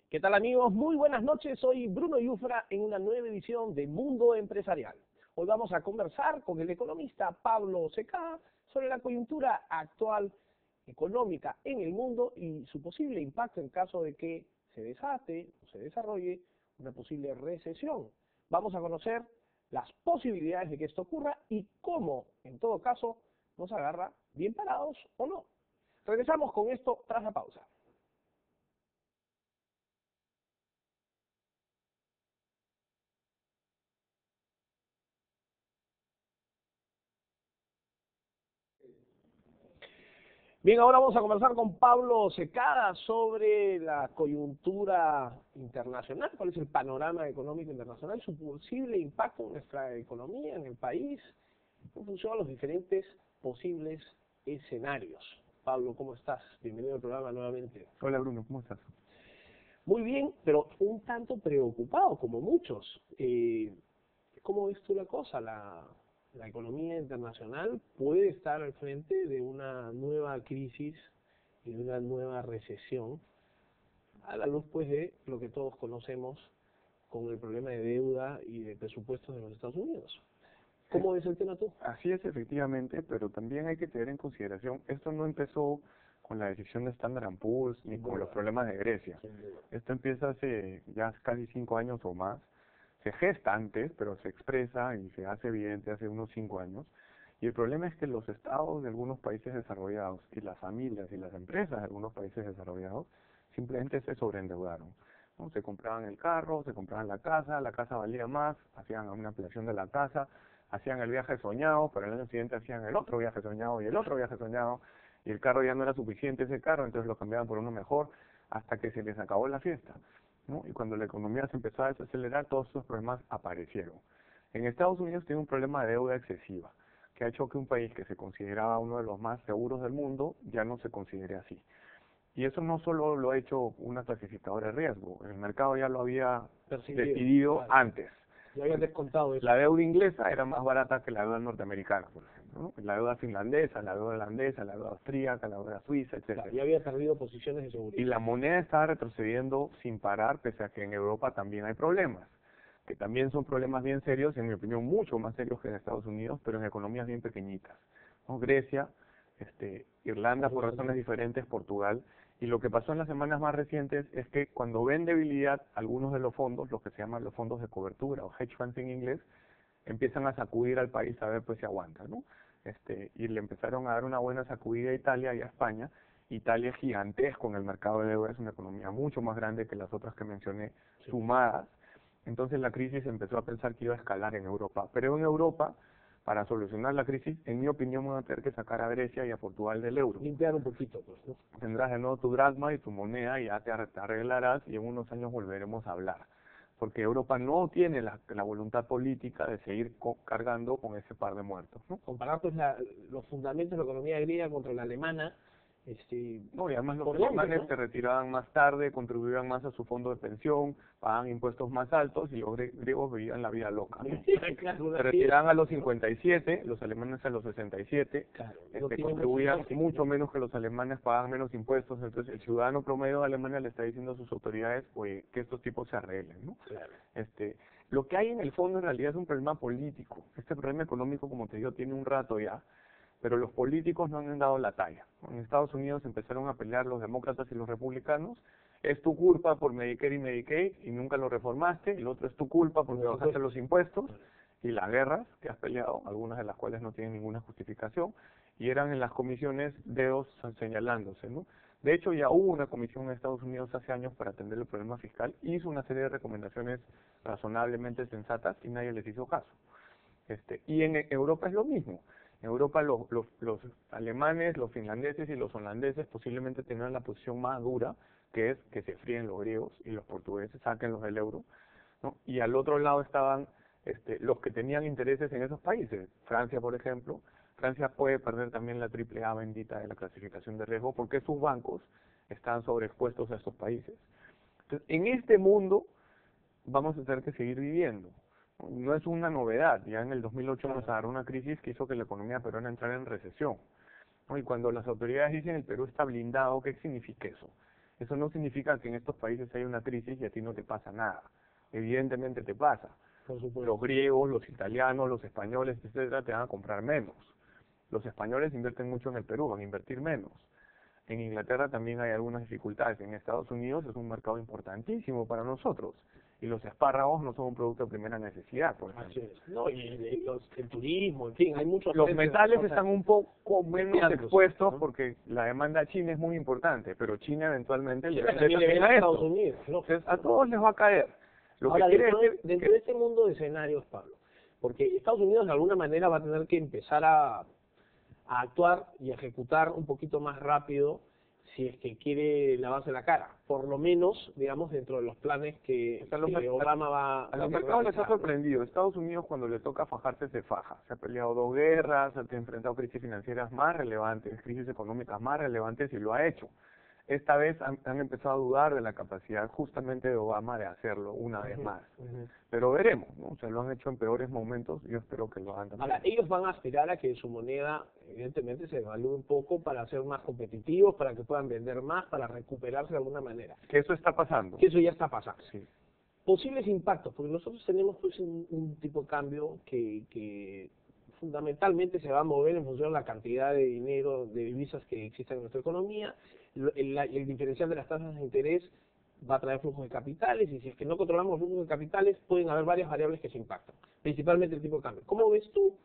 ¿Qué tal amigos? Muy buenas noches, soy Bruno Yufra en una nueva edición de Mundo Empresarial. Hoy vamos a conversar con el economista Pablo Secada sobre la coyuntura actual económica en el mundo y su posible impacto en caso de que se desate o se desarrolle una posible recesión. Vamos a conocer las posibilidades de que esto ocurra y cómo, en todo caso, nos agarra bien parados o no. Regresamos con esto tras la pausa. Bien, ahora vamos a conversar con Pablo Secada sobre la coyuntura internacional, cuál es el panorama económico internacional, su posible impacto en nuestra economía, en el país, en función a los diferentes posibles escenarios. Pablo, ¿cómo estás? Bienvenido al programa nuevamente. Hola Bruno, ¿cómo estás? Muy bien, pero un tanto preocupado, como muchos. ¿Cómo ves tú la cosa? La economía internacional puede estar al frente de una nueva crisis y de una nueva recesión, a la luz pues de lo que todos conocemos con el problema de deuda y de presupuestos de los Estados Unidos. ¿Cómo ves el tema tú? Así es, efectivamente, pero también hay que tener en consideración, esto no empezó con la decisión de Standard & Poor's ni con los problemas de Grecia. Esto empieza hace ya casi 5 años o más. Se gesta antes, pero se expresa y se hace evidente hace unos 5 años. Y el problema es que los estados de algunos países desarrollados y las familias y las empresas de algunos países desarrollados simplemente se sobreendeudaron, ¿no? Se compraban el carro, se compraban la casa valía más, hacían una ampliación de la casa, hacían el viaje soñado, pero el año siguiente hacían el otro viaje soñado y el otro viaje soñado, y el carro ya no era suficiente ese carro, entonces lo cambiaban por uno mejor, hasta que se les acabó la fiesta, ¿no? Y cuando la economía se empezó a desacelerar, todos esos problemas aparecieron. En Estados Unidos tiene un problema de deuda excesiva, que ha hecho que un país que se consideraba uno de los más seguros del mundo, ya no se considere así. Y eso no solo lo ha hecho una clasificadora de riesgo, el mercado ya lo había decidido antes. Ya habían descontado eso. La deuda inglesa era más barata que la deuda norteamericana, por ejemplo, ¿no? La deuda finlandesa, la deuda holandesa, la deuda austríaca, la deuda suiza, etc. Ya había perdido posiciones de seguridad. Y la moneda estaba retrocediendo sin parar, pese a que en Europa también hay problemas, que también son problemas bien serios, en mi opinión mucho más serios que en Estados Unidos, pero en economías bien pequeñitas, ¿no? Grecia, Irlanda por razones diferentes, Portugal. Y lo que pasó en las semanas más recientes es que cuando ven debilidad algunos de los fondos, los que se llaman los fondos de cobertura o hedge funds en inglés, empiezan a sacudir al país a ver pues si aguanta, ¿no? Y le empezaron a dar una buena sacudida a Italia y a España. Italia es gigantesco en el mercado de deuda, es una economía mucho más grande que las otras que mencioné sumadas. Entonces la crisis empezó a pensar que iba a escalar en Europa. Pero en Europa, para solucionar la crisis, en mi opinión, van a tener que sacar a Grecia y a Portugal del euro. Limpiar un poquito, pues, ¿no? Tendrás de nuevo tu dracma y tu moneda y ya te arreglarás y en unos años volveremos a hablar. Porque Europa no tiene la voluntad política de seguir cargando con ese par de muertos, ¿no? Comparar pues los fundamentos de la economía griega contra la alemana, No, y además los alemanes se retiraban más tarde, contribuían más a su fondo de pensión, pagaban impuestos más altos y los griegos vivían la vida loca, ¿no? Se retiraban a los 57, los alemanes a los 67, contribuían mucho menos que los alemanes, pagaban menos impuestos, entonces el ciudadano promedio de Alemania le está diciendo a sus autoridades, oye, que estos tipos se arreglen, ¿no? Claro. Lo que hay en el fondo en realidad es un problema político. Este problema económico, como te digo, tiene un rato ya, pero los políticos no han dado la talla. En Estados Unidos empezaron a pelear los demócratas y los republicanos. Es tu culpa por Medicare y Medicaid y nunca lo reformaste. El otro es tu culpa porque bajaste los impuestos. Y las guerras que has peleado, algunas de las cuales no tienen ninguna justificación, y eran en las comisiones dedos señalándose, ¿no? De hecho, ya hubo una comisión en Estados Unidos hace años para atender el problema fiscal, hizo una serie de recomendaciones razonablemente sensatas y nadie les hizo caso. Y en Europa es lo mismo. En Europa los alemanes, los finlandeses y los holandeses posiblemente tendrán la posición más dura, que es que se fríen los griegos y los portugueses, sáquenlos del euro, ¿no? Y al otro lado estaban los que tenían intereses en esos países. Francia, por ejemplo. Francia puede perder también la triple A bendita de la clasificación de riesgo porque sus bancos están sobreexpuestos a esos países. Entonces, en este mundo vamos a tener que seguir viviendo. No es una novedad, ya en el 2008 nos agarró una crisis que hizo que la economía peruana entrara en recesión, ¿no? Y cuando las autoridades dicen el Perú está blindado, ¿qué significa eso? Eso no significa que en estos países haya una crisis y a ti no te pasa nada. Evidentemente te pasa. Por supuesto. Los griegos, los italianos, los españoles, etcétera, te van a comprar menos. Los españoles invierten mucho en el Perú, van a invertir menos. En Inglaterra también hay algunas dificultades. En Estados Unidos es un mercado importantísimo para nosotros. Y los espárragos no son un producto de primera necesidad, por ejemplo. Así es. No, el turismo, en fin, hay muchos... Los metales están un poco menos cambiantes, expuestos ¿no? porque la demanda china es muy importante, pero China eventualmente China vende también le vende a esto. Estados Unidos, ¿no? Entonces, a todos les va a caer. Lo Ahora, que quiere dentro decir dentro de este mundo de escenarios, Pablo, porque Estados Unidos de alguna manera va a tener que empezar a actuar y a ejecutar un poquito más rápido si es que quiere lavarse la cara, por lo menos, digamos, dentro de los planes que Obama va a los mercados les ha sorprendido. Estados Unidos, cuando le toca fajarse, se faja. Se ha peleado 2 guerras, ha enfrentado crisis financieras más relevantes, crisis económicas más relevantes y lo ha hecho. Esta vez han empezado a dudar de la capacidad justamente de Obama de hacerlo una vez más. Pero veremos, ¿no? O sea, lo han hecho en peores momentos y yo espero que lo hagan también. Ahora, ellos van a aspirar a que su moneda, evidentemente, se evalúe un poco para ser más competitivos, para que puedan vender más, para recuperarse de alguna manera. Que eso está pasando. Que eso ya está pasando. Sí. Posibles impactos, porque nosotros tenemos pues un tipo de cambio que fundamentalmente se va a mover en función de la cantidad de dinero, de divisas que existen en nuestra economía. El diferencial de las tasas de interés va a traer flujos de capitales, y si es que no controlamos los flujos de capitales, pueden haber varias variables que se impactan, principalmente el tipo de cambio. ¿Cómo ves tú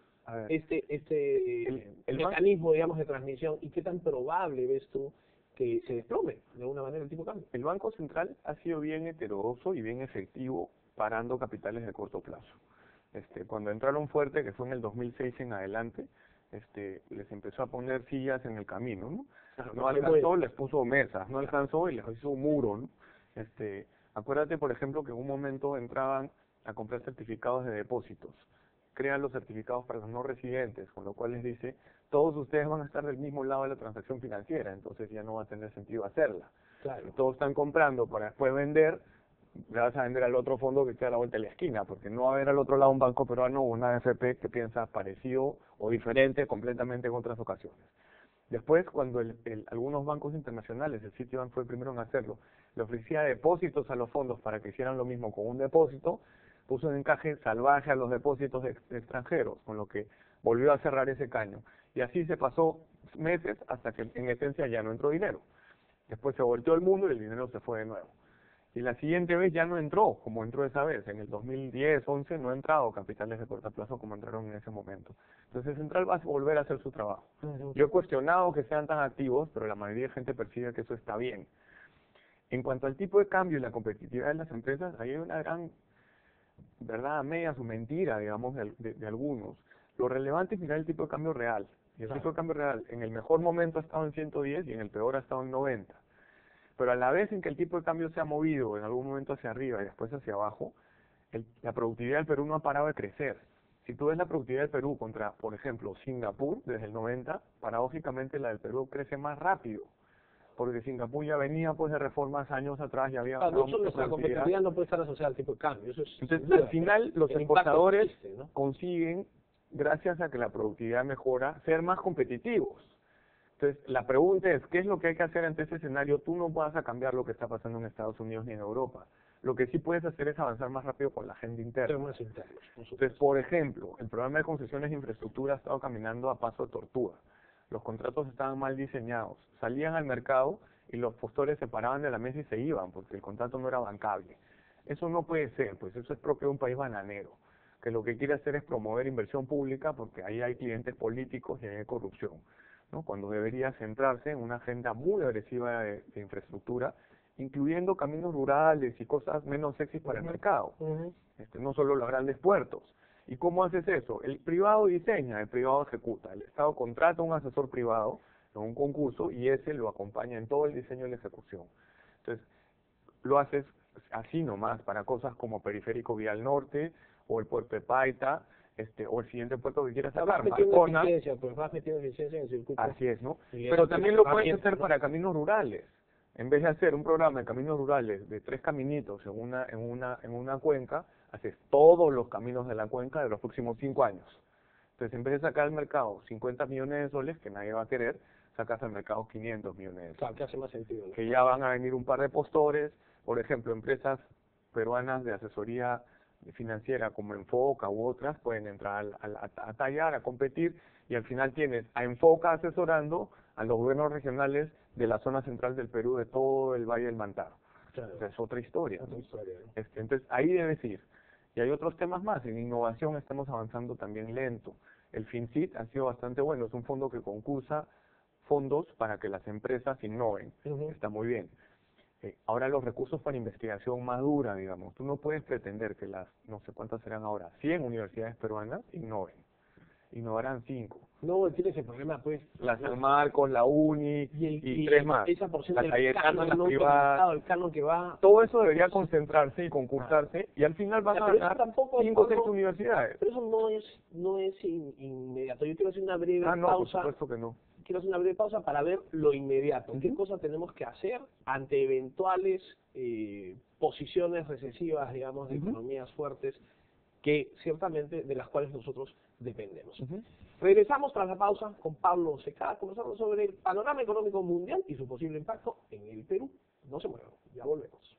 el mecanismo, digamos, de transmisión, y qué tan probable ves tú que se desplome de alguna manera el tipo de cambio? El Banco Central ha sido bien heterodoxo y bien efectivo parando capitales de corto plazo. Cuando entraron fuerte, que fue en el 2006 en adelante, les empezó a poner sillas en el camino, ¿no? No alcanzó, les puso mesas, no alcanzó y les hizo un muro, ¿no? Acuérdate, por ejemplo, que en un momento entraban a comprar certificados de depósitos. Crean los certificados para los no residentes, con lo cual les dice, todos ustedes van a estar del mismo lado de la transacción financiera, entonces ya no va a tener sentido hacerla. Claro. Todos están comprando para después vender, le vas a vender al otro fondo que queda a la vuelta de la esquina, porque no va a haber al otro lado un banco peruano o una AFP que piensa parecido o diferente completamente en otras ocasiones. Después, cuando algunos bancos internacionales, el Citibank fue el primero en hacerlo, le ofrecía depósitos a los fondos para que hicieran lo mismo con un depósito, puso un encaje salvaje a los depósitos de extranjeros, con lo que volvió a cerrar ese caño. Y así se pasó meses hasta que en esencia ya no entró dinero. Después se volteó el mundo y el dinero se fue de nuevo. Y la siguiente vez ya no entró, como entró esa vez. En el 2010, 11 no ha entrado capitales de corto plazo como entraron en ese momento. Entonces Central va a volver a hacer su trabajo. Yo he cuestionado que sean tan activos, pero la mayoría de gente percibe que eso está bien. En cuanto al tipo de cambio y la competitividad de las empresas, ahí hay una gran verdad media o mentira, digamos, de algunos. Lo relevante es mirar el tipo de cambio real. Y el tipo de cambio real, en el mejor momento ha estado en 110 y en el peor ha estado en 90. Pero a la vez en que el tipo de cambio se ha movido en algún momento hacia arriba y después hacia abajo, la productividad del Perú no ha parado de crecer. Si tú ves la productividad del Perú contra, por ejemplo, Singapur, desde el 90, paradójicamente la del Perú crece más rápido. Porque Singapur ya venía pues de reformas años atrás, ya había... de hecho, nuestra competitividad no puede estar asociada al tipo de cambio. Eso es, entonces, al final, los exportadores existe, ¿no? consiguen, gracias a que la productividad mejora, ser más competitivos. Entonces, la pregunta es, ¿qué es lo que hay que hacer ante ese escenario? Tú no vas a cambiar lo que está pasando en Estados Unidos ni en Europa. Lo que sí puedes hacer es avanzar más rápido con la agenda interna. Temas internos. Entonces, por ejemplo, el programa de concesiones de infraestructura ha estado caminando a paso de tortuga. Los contratos estaban mal diseñados. Salían al mercado y los postores se paraban de la mesa y se iban porque el contrato no era bancable. Eso no puede ser, pues eso es propio de un país bananero, que lo que quiere hacer es promover inversión pública porque ahí hay clientes políticos y hay corrupción, ¿no? Cuando debería centrarse en una agenda muy agresiva de infraestructura, incluyendo caminos rurales y cosas menos sexys para el mercado, no solo los grandes puertos. ¿Y cómo haces eso? El privado diseña, el privado ejecuta. El Estado contrata un asesor privado en un concurso y ese lo acompaña en todo el diseño y la ejecución. Entonces, lo haces así nomás para cosas como Periférico Vial Norte o el puerto de Paita, o el siguiente puerto que quieras sacar, Marcona. Pues vas metiendo eficiencia en el circuito. Así es, ¿no? Pero también lo puedes hacer para caminos rurales. En vez de hacer un programa de caminos rurales de 3 caminitos en una cuenca, haces todos los caminos de la cuenca de los próximos 5 años. Entonces, en vez de sacar al mercado 50 millones de soles, que nadie va a querer, sacas al mercado 500 millones de soles. Claro, que hace más sentido, ¿no? Que ya van a venir un par de postores, por ejemplo, empresas peruanas de asesoría financiera como Enfoca u otras pueden entrar a tallar, a competir, y al final tienes a Enfoca asesorando a los gobiernos regionales de la zona central del Perú, de todo el Valle del Mantaro. Claro. O sea, es otra historia. Otra historia, ¿no? Entonces, ahí debes ir. Y hay otros temas más. En innovación estamos avanzando también lento. El FinCit ha sido bastante bueno. Es un fondo que concursa fondos para que las empresas innoven. Está muy bien. Ahora los recursos para investigación madura, digamos. Tú no puedes pretender que las, no sé cuántas serán ahora, 100 universidades peruanas innoven. Innovarán 5. No, tiene ese problema, pues. La San Marcos, la UNI y 3 más. Esa porción La del Cayetano, canon la no privada. implementado, el canon que va... Todo eso debería concentrarse y concursarse y al final van a Pero eso ganar tampoco- 5 o 6 universidades. Pero eso no es inmediato. Yo quiero hacer una breve Ah, no, por pausa. supuesto que no. Quiero hacer una breve pausa para ver lo inmediato. ¿Qué cosas tenemos que hacer ante eventuales posiciones recesivas, digamos, de economías fuertes, que ciertamente de las cuales nosotros dependemos? Regresamos tras la pausa con Pablo Seca, conversando sobre el panorama económico mundial y su posible impacto en el Perú. No se muevan, ya volvemos.